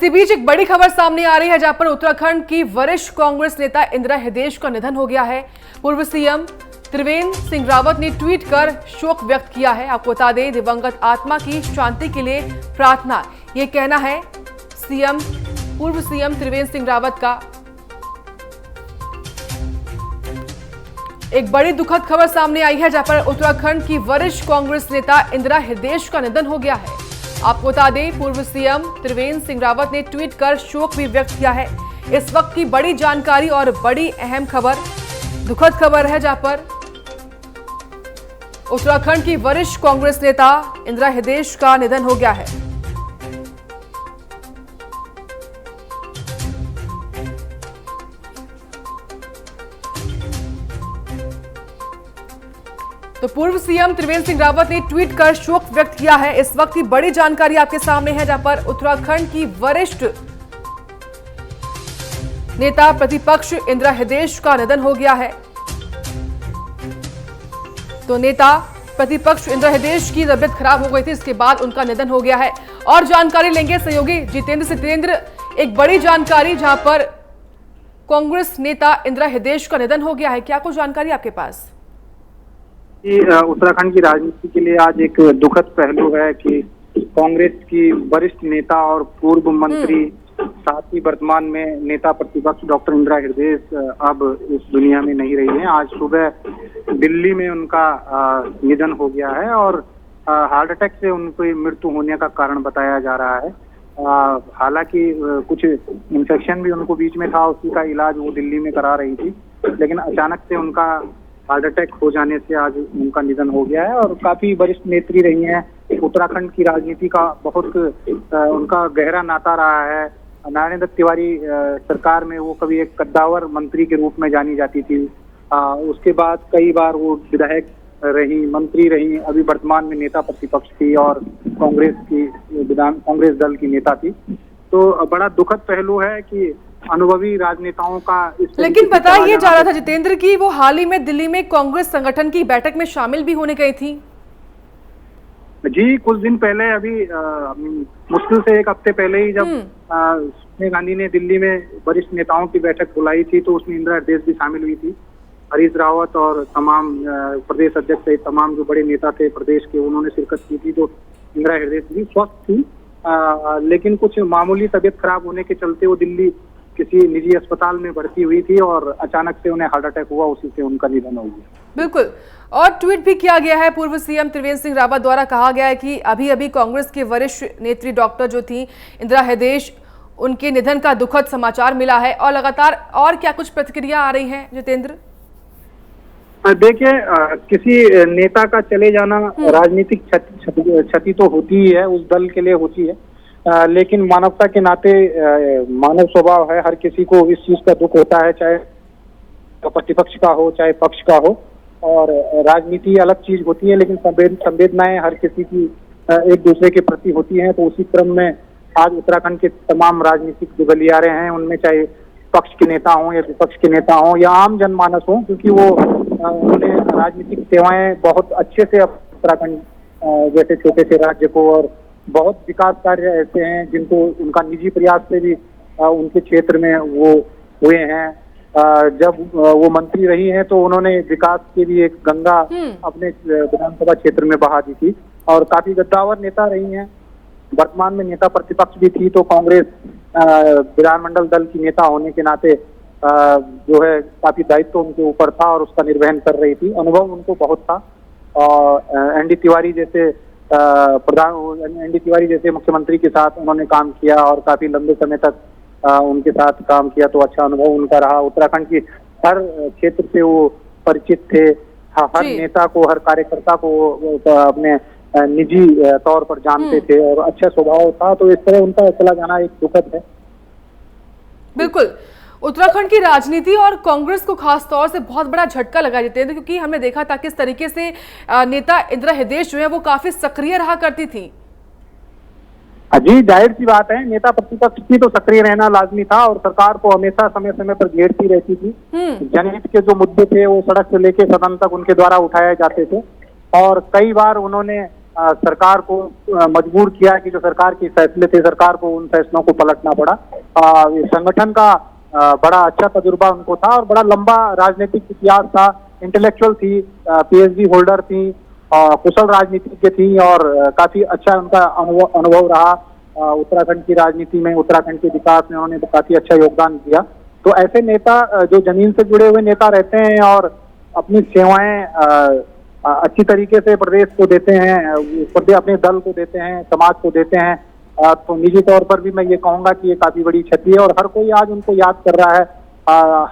इसी बीच एक बड़ी खबर सामने आ रही है, जहां पर उत्तराखंड की वरिष्ठ कांग्रेस नेता इंदिरा हृदयेश का निधन हो गया है। पूर्व सीएम त्रिवेंद्र सिंह रावत ने ट्वीट कर शोक व्यक्त किया है। आपको बता दें, दिवंगत आत्मा की शांति के लिए प्रार्थना, ये कहना है पूर्व सीएम त्रिवेंद्र सिंह रावत का। एक बड़ी दुखद खबर सामने आई है, जहां पर उत्तराखंड की वरिष्ठ कांग्रेस नेता इंदिरा हृदयेश का निधन हो गया है। आपको बता दें, पूर्व सीएम त्रिवेंद्र सिंह रावत ने ट्वीट कर शोक भी व्यक्त किया है। इस वक्त की बड़ी जानकारी और बड़ी अहम खबर, दुखद खबर है, जहां पर उत्तराखंड की वरिष्ठ कांग्रेस नेता इंदिरा हृदयेश का निधन हो गया है। तो पूर्व सीएम त्रिवेंद्र सिंह रावत ने ट्वीट कर शोक व्यक्त किया है। इस वक्त की बड़ी जानकारी आपके सामने है, जहां पर उत्तराखंड की वरिष्ठ नेता प्रतिपक्ष इंदिरा हृदयेश का निधन हो गया है। तो नेता प्रतिपक्ष इंदिरा हृदयेश की तबीयत खराब हो गई थी, इसके बाद उनका निधन हो गया है। और जानकारी लेंगे सहयोगी जितेंद्र से। जितेंद्र, एक बड़ी जानकारी, जहां पर कांग्रेस नेता इंदिरा हृदयेश का निधन हो गया है, क्या कुछ जानकारी आपके पास? उत्तराखंड की राजनीति के लिए आज एक दुखद पहलू है कि कांग्रेस की वरिष्ठ नेता और पूर्व मंत्री, साथ ही वर्तमान में नेता प्रतिपक्ष डॉक्टर इंदिरा हृदयेश अब इस दुनिया में नहीं रही हैं। आज सुबह दिल्ली में उनका निधन हो गया है और हार्ट अटैक से उनकी मृत्यु होने का कारण बताया जा रहा है। हालांकि कुछ इन्फेक्शन भी उनको बीच में था, उसी का इलाज वो दिल्ली में करा रही थी, लेकिन अचानक से उनका हार्ट अटैक हो जाने से आज उनका निधन हो गया है। और काफी वरिष्ठ नेत्री रही हैं, उत्तराखंड की राजनीति का बहुत उनका गहरा नाता रहा है। नारायण दत्त तिवारी सरकार में वो कभी एक कद्दावर मंत्री के रूप में जानी जाती थी। उसके बाद कई बार वो विधायक रही, मंत्री रही, अभी वर्तमान में नेता प्रतिपक्ष थी और कांग्रेस दल की नेता थी। तो बड़ा दुखद पहलू है कि अनुभवी राजनेताओं का लेकिन पता ये जा रहा था जितेंद्र की वो हाल ही में दिल्ली में कांग्रेस संगठन की बैठक में शामिल भी होने गई थी। जी, कुछ दिन पहले, अभी मुश्किल से एक हफ्ते पहले ही, जब सोनिया गांधी ने दिल्ली में वरिष्ठ नेताओं की बैठक बुलाई थी, तो उसमें इंदिरा हृदयेश भी शामिल हुई थी। हरीश रावत और तमाम प्रदेश अध्यक्ष सहित तमाम जो बड़े नेता थे प्रदेश के, उन्होंने शिरकत की थी। तो इंदिरा हृदयेश भी स्वस्थ थी, लेकिन कुछ मामूली तबियत खराब होने के चलते वो दिल्ली किसी निजी अस्पताल में भर्ती हुई थी और अचानक से उन्हें हार्ट अटैक हुआ, उसी से उनका निधन हो गया। बिल्कुल, और ट्वीट भी किया गया है पूर्व सीएम त्रिवेंद्र सिंह रावत द्वारा। कहा गया है कि अभी अभी कांग्रेस के वरिष्ठ नेत्री डॉक्टर जो थी इंदिरा हृदयेश, उनके निधन का दुखद समाचार मिला है। और लगातार और क्या कुछ प्रतिक्रिया आ रही है जितेंद्र? देखिए, किसी नेता का चले जाना राजनीतिक क्षति तो होती ही है, उस दल के लिए होती है, लेकिन मानवता के नाते मानव स्वभाव है, हर किसी को इस चीज का दुख होता है, चाहे प्रतिपक्ष का हो चाहे पक्ष का हो। और राजनीति अलग चीज होती है, लेकिन संवेदनाएं हर किसी की एक दूसरे के प्रति होती हैं। तो उसी क्रम में आज उत्तराखंड के तमाम राजनीतिक जो गलियारे हैं, उनमें चाहे पक्ष के नेता हों या विपक्ष के नेता हों या आम जनमानस हों, क्योंकि वो उन्होंने राजनीतिक सेवाएं बहुत अच्छे से उत्तराखंड जैसे छोटे से राज्य को, और बहुत विकास कार्य ऐसे हैं जिनको उनका निजी प्रयास से भी उनके क्षेत्र में वो हुए हैं। जब वो मंत्री रही हैं तो उन्होंने विकास के लिए एक गंगा अपने विधानसभा क्षेत्र में बहा दी थी और काफी गद्दावर नेता रही हैं। वर्तमान में नेता प्रतिपक्ष भी थी, तो कांग्रेस विधानमंडल दल की नेता होने के नाते जो है काफी दायित्व उनके ऊपर था और उसका निर्वहन कर रही थी। अनुभव उनको बहुत था और एनडी तिवारी जैसे मुख्यमंत्री के साथ उन्होंने काम किया और काफी लंबे समय तक उनके साथ काम किया, तो अच्छा अनुभव उनका रहा। उत्तराखंड की हर क्षेत्र से वो परिचित थे, हर नेता को, हर कार्यकर्ता को अपने निजी तौर पर जानते थे और अच्छा स्वभाव था। तो इस तरह उनका चला जाना एक दुखद है। बिल्कुल, उत्तराखंड की राजनीति और कांग्रेस को खास तौर से बहुत बड़ा झटका लगा जितेंद्र, क्योंकि हमने देखा था किस तरीके से नेता इंदिरा हृदयेश जो है वो काफी सक्रिय रहा करती थी। जी, जाहिर सी बात है, नेता प्रतिपक्ष की तो सक्रिय रहना लाजमी था और सरकार को हमेशा समय समय पर घेरती रहती थी। जनहित के जो मुद्दे थे वो सड़क से लेकर सदन तक उनके द्वारा उठाए जाते थे और कई बार उन्होंने सरकार को मजबूर किया कि जो सरकार के फैसले थे सरकार को उन फैसलों को पलटना पड़ा। इस संगठन का बड़ा अच्छा तजुर्बा उनको था और बड़ा लंबा राजनीतिक इतिहास था। इंटेलेक्चुअल थी, पीएचडी होल्डर थी, कुशल राजनीतिज्ञ थी और काफी अच्छा उनका अनुभव रहा। उत्तराखंड की राजनीति में, उत्तराखंड के विकास में उन्होंने काफी अच्छा योगदान दिया। तो ऐसे नेता जो जमीन से जुड़े हुए नेता रहते हैं और अपनी सेवाएं अच्छी तरीके से प्रदेश को देते हैं, अपने दल को देते हैं, समाज को देते हैं, तो निजी तौर पर भी मैं ये कहूंगा कि ये काफी बड़ी क्षति है और हर कोई आज उनको याद कर रहा है,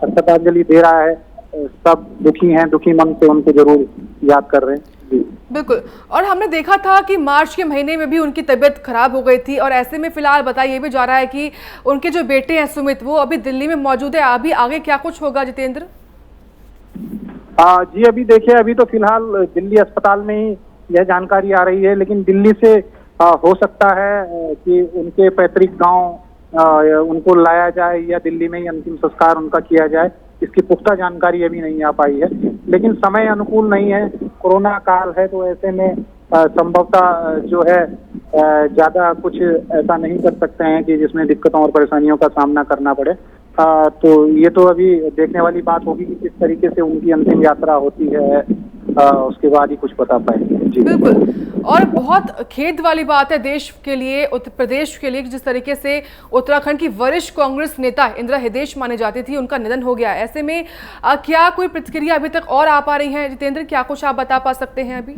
श्रद्धांजलि दे रहा है। सब दुखी हैं, दुखी मन से उनको जरूर याद कर रहे हैं। बिल्कुल। और हमने देखा था कि मार्च के महीने में भी उनकी तबीयत खराब हो गई थी और ऐसे में फिलहाल बताया ये भी जा रहा है कि उनके जो बेटे हैं सुमित, वो अभी दिल्ली में मौजूद है। अभी आगे क्या कुछ होगा जितेंद्र? जी अभी देखिए, अभी तो फिलहाल दिल्ली अस्पताल में ही यह जानकारी आ रही है, लेकिन दिल्ली से हो सकता है कि उनके पैतृक गांव उनको लाया जाए या दिल्ली में ही अंतिम संस्कार उनका किया जाए। इसकी पुख्ता जानकारी अभी नहीं आ पाई है, लेकिन समय अनुकूल नहीं है, कोरोना काल है, तो ऐसे में संभवतः जो है ज्यादा कुछ ऐसा नहीं कर सकते हैं कि जिसमें दिक्कतों और परेशानियों का सामना करना पड़े। तो ये तो अभी देखने वाली बात होगी कि किस तरीके से उनकी अंतिम यात्रा होती है, उसके बाद ही कुछ बता पाएंगे। जी बिल्कुल। और बहुत खेद वाली बात है देश के लिए, उत्तर प्रदेश के लिए, जिस तरीके से उत्तराखंड की वरिष्ठ कांग्रेस नेता इंदिरा हृदयेश मानी जाती थी, उनका निधन हो गया। ऐसे में क्या कोई प्रतिक्रिया अभी तक और आ पा रही है जितेंद्र? क्या कुछ आप बता पा सकते हैं अभी?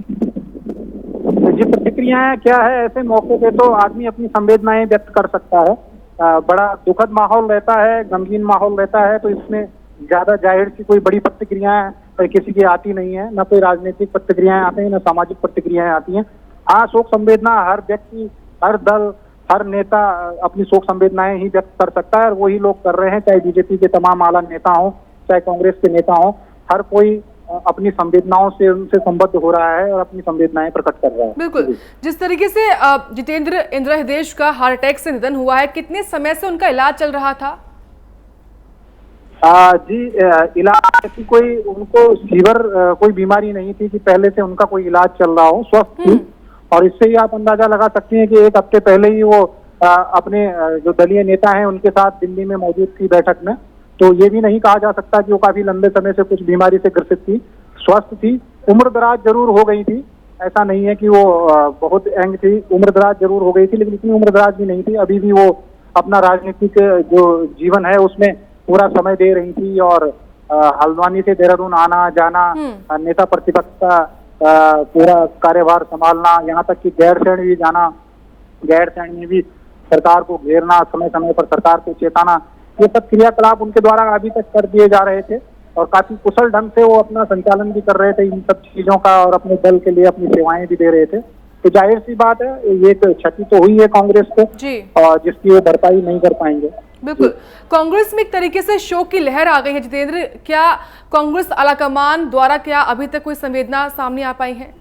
जी प्रतिक्रियाएं क्या है, ऐसे मौके पे तो आदमी अपनी संवेदनाएं व्यक्त कर सकता है। बड़ा दुखद माहौल रहता है, गमगीन माहौल रहता है, तो इसमें ज्यादा जाहिर सी कोई बड़ी प्रतिक्रियाएं किसी की आती नहीं है, न कोई राजनीतिक प्रतिक्रियाएं आती हैं, न सामाजिक प्रतिक्रियाएं आती हैं। हाँ, शोक संवेदना हर व्यक्ति, हर दल, हर नेता अपनी शोक संवेदनाएं ही व्यक्त कर सकता है और वही लोग कर रहे हैं, चाहे बीजेपी के तमाम आला नेता हों, चाहे कांग्रेस के नेता हों। हर कोई अपनी संवेदनाओं से उनसे संबद्ध हो रहा है और अपनी संवेदनाएं प्रकट कर रहा है। बिल्कुल। जिस तरीके से जितेंद्र, इंदिरा हृदयेश का हार्ट अटैक से निधन हुआ है, कितने समय से उनका इलाज चल रहा था? जी इलाज की कोई उनको फीवर कोई बीमारी नहीं थी कि पहले से उनका कोई इलाज चल रहा हो, स्वस्थ थी। और इससे ही आप अंदाजा लगा सकती हैं कि एक हफ्ते पहले ही वो अपने जो दलीय नेता हैं उनके साथ दिल्ली में मौजूद थी बैठक में। तो ये भी नहीं कहा जा सकता कि वो काफी लंबे समय से कुछ बीमारी से ग्रसित थी, स्वस्थ थी। उम्र दराज जरूर हो गई थी, ऐसा नहीं है कि वो बहुत यंग थी, उम्र दराज जरूर हो गई थी, लेकिन इतनी उम्र दराज भी नहीं थी। अभी भी वो अपना राजनीतिक जो जीवन है उसमें पूरा समय दे रही थी और हल्द्वानी से देहरादून आना जाना, नेता प्रतिपक्ष का पूरा कार्यभार संभालना, यहाँ तक कि गैरसैंण भी जाना, गैरसैंण में भी सरकार को घेरना, समय समय पर सरकार को चेताना, ये सब क्रियाकलाप उनके द्वारा अभी तक कर दिए जा रहे थे और काफी कुशल ढंग से वो अपना संचालन भी कर रहे थे इन सब चीजों का और अपने दल के लिए अपनी सेवाएं भी दे रहे थे। तो जाहिर सी बात है, ये क्षति तो हुई है कांग्रेस को और जिसकी वो भरपाई नहीं कर पाएंगे। बिल्कुल। कांग्रेस में एक तरीके से शोक की लहर आ गई है जितेंद्र। क्या कांग्रेस आलाकमान द्वारा क्या अभी तक कोई संवेदना सामने आ पाई है?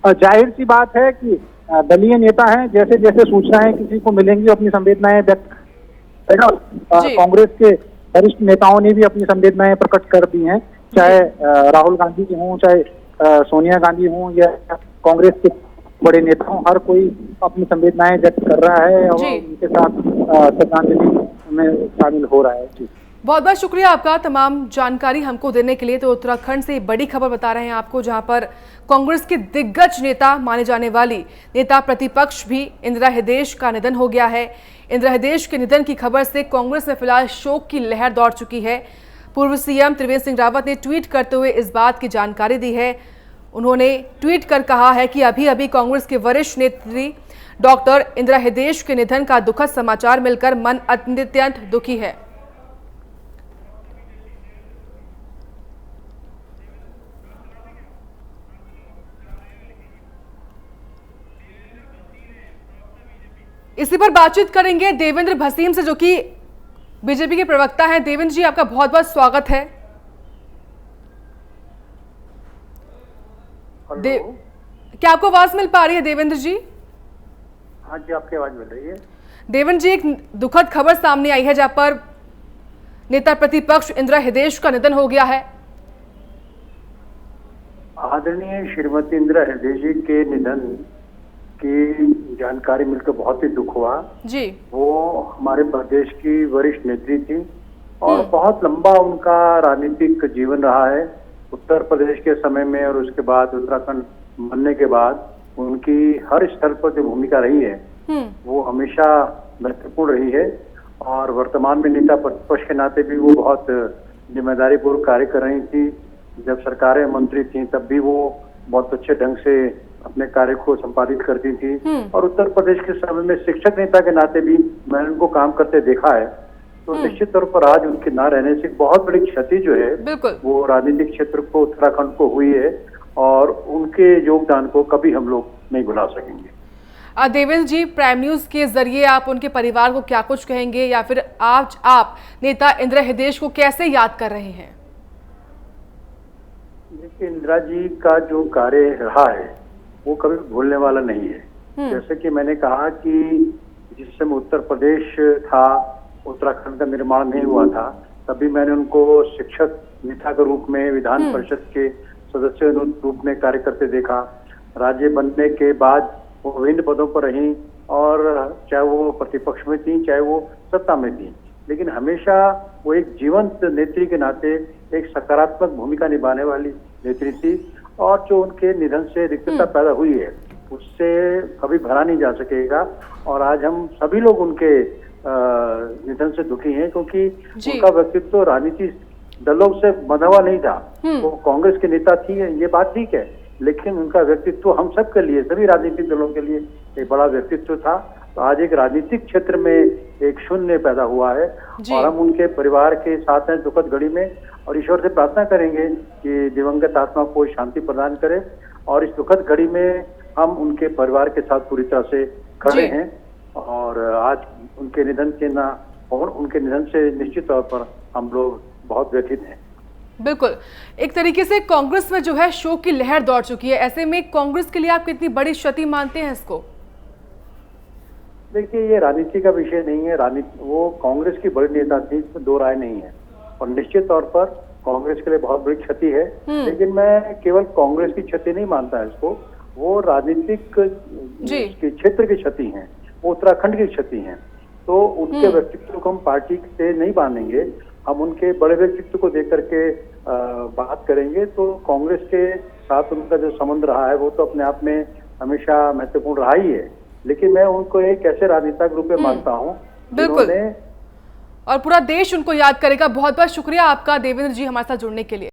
जाहिर सी बात है कि दलीय नेता हैं, जैसे जैसे सूचनाएं किसी को मिलेंगी अपनी संवेदनाएं व्यक्त करेगा। कांग्रेस के वरिष्ठ नेताओं ने भी अपनी संवेदनाएं प्रकट कर दी हैं, चाहे राहुल गांधी जी हों, चाहे सोनिया गांधी हों या कांग्रेस के बड़े नेता हों, हर कोई अपनी संवेदनाएं व्यक्त कर रहा है और उनके साथ श्रद्धांजलि में शामिल हो रहा है। जी बहुत बहुत शुक्रिया आपका तमाम जानकारी हमको देने के लिए। तो उत्तराखंड से बड़ी खबर बता रहे हैं आपको, जहां पर कांग्रेस के दिग्गज नेता माने जाने वाली नेता प्रतिपक्ष भी इंदिरा हृदयेश का निधन हो गया है। इंदिरा हृदयेश के निधन की खबर से कांग्रेस में फिलहाल शोक की लहर दौड़ चुकी है। पूर्व सीएम त्रिवेंद्र सिंह रावत ने ट्वीट करते हुए इस बात की जानकारी दी है। उन्होंने ट्वीट कर कहा है कि अभी अभी कांग्रेस के वरिष्ठ नेत्री डॉक्टर इंदिरा हृदयेश के निधन का दुखद समाचार मिलकर मन अत्यंत दुखी है। इसी पर बातचीत करेंगे देवेंद्र भसीन से, जो कि बीजेपी के प्रवक्ता हैं। देवेंद्र जी, आपका बहुत बहुत स्वागत है। क्या आपको आवाज मिल पा रही है देवेंद्र जी? हाँ जी, आपकी आवाज मिल रही है। देवेंद्र जी, एक दुखद खबर सामने आई है जहां पर नेता प्रतिपक्ष इंदिरा हृदयेश का निधन हो गया है। आदरणीय श्रीमती इंदिरा हृदय जी के निधन की जानकारी मिलकर बहुत ही दुख हुआ। जी। वो हमारे प्रदेश की वरिष्ठ नेत्री थी और बहुत लंबा उनका राजनीतिक जीवन रहा है। उत्तर प्रदेश के समय में और उसके बाद उत्तराखंड बनने के बाद उनकी हर स्तर पर जो भूमिका रही है वो हमेशा महत्वपूर्ण रही है और वर्तमान में नेता प्रतिपक्ष के नाते भी वो बहुत जिम्मेदारी पूर्वक कार्य कर रही थी। जब सरकारें मंत्री थी तब भी वो बहुत अच्छे ढंग से अपने कार्य को संपादित करती थी और उत्तर प्रदेश के समय में शिक्षक नेता के नाते भी मैंने उनको काम करते देखा है। तो निश्चित तौर पर आज उनके ना रहने से बहुत बड़ी क्षति जो है वो राजनीतिक क्षेत्र को उत्तराखंड को हुई है और उनके योगदान को कभी हम लोग नहीं भुला सकेंगे। देवेंद्र जी, प्राइम न्यूज के जरिए आप उनके परिवार को क्या कुछ कहेंगे या फिर आज आप नेता इंदिरा हृदय को कैसे याद कर रहे हैं? देखिए, इंदिरा जी का जो कार्य रहा है वो कभी भूलने वाला नहीं है। जैसे कि मैंने कहा कि जिस समय उत्तर प्रदेश था, उत्तराखंड का निर्माण नहीं हुआ था, तभी मैंने उनको शिक्षक नेता के रूप में विधान परिषद के सदस्य रूप में कार्य करते देखा। राज्य बनने के बाद वो विभिन्न पदों पर रही और चाहे वो प्रतिपक्ष में थी चाहे वो सत्ता में थी, लेकिन हमेशा वो एक जीवंत नेत्री के नाते एक सकारात्मक भूमिका निभाने वाली नेत्री थी और जो उनके निधन से रिक्तता पैदा हुई है उससे कभी भरा नहीं जा सकेगा। और आज हम सभी लोग उनके निधन से दुखी हैं क्योंकि उनका व्यक्तित्व राजनीति दलों से बंधा हुआ नहीं था। वो कांग्रेस के नेता थी, ये बात ठीक है, लेकिन उनका व्यक्तित्व हम सब के लिए, सभी राजनीतिक दलों के लिए एक बड़ा व्यक्तित्व था। तो आज एक राजनीतिक क्षेत्र में एक शून्य पैदा हुआ है और हम उनके परिवार के साथ हैं दुखद घड़ी में और ईश्वर से प्रार्थना करेंगे कि दिवंगत आत्मा को शांति प्रदान करे और इस दुखद घड़ी में हम उनके परिवार के साथ पूरी तरह से खड़े हैं। और आज उनके निधन के उनके निधन से निश्चित तौर पर हम लोग बहुत व्यथित हैं। बिल्कुल, एक तरीके से कांग्रेस में जो है शोक की लहर दौड़ चुकी है। ऐसे में कांग्रेस के लिए आप कितनी बड़ी क्षति मानते हैं इसको? देखिए, ये राजनीति का विषय नहीं है। वो कांग्रेस की बड़ी नेता थी, इसमें दो राय नहीं है और निश्चित तौर पर कांग्रेस के लिए बहुत बड़ी क्षति है। लेकिन मैं केवल कांग्रेस की क्षति नहीं मानता इसको, वो राजनीतिक क्षेत्र की क्षति है, वो उत्तराखंड की क्षति है। तो उनके व्यक्तित्व को हम पार्टी से नहीं बांधेंगे, हम उनके बड़े व्यक्तित्व को देख करके बात करेंगे। तो कांग्रेस के साथ उनका जो संबंध रहा है वो तो अपने आप में हमेशा महत्वपूर्ण रहा ही है, लेकिन मैं उनको एक ऐसे राजनेता के रूप में मानता हूँ बिल्कुल, और पूरा देश उनको याद करेगा। बहुत बहुत शुक्रिया आपका देवेंद्र जी हमारे साथ जुड़ने के लिए।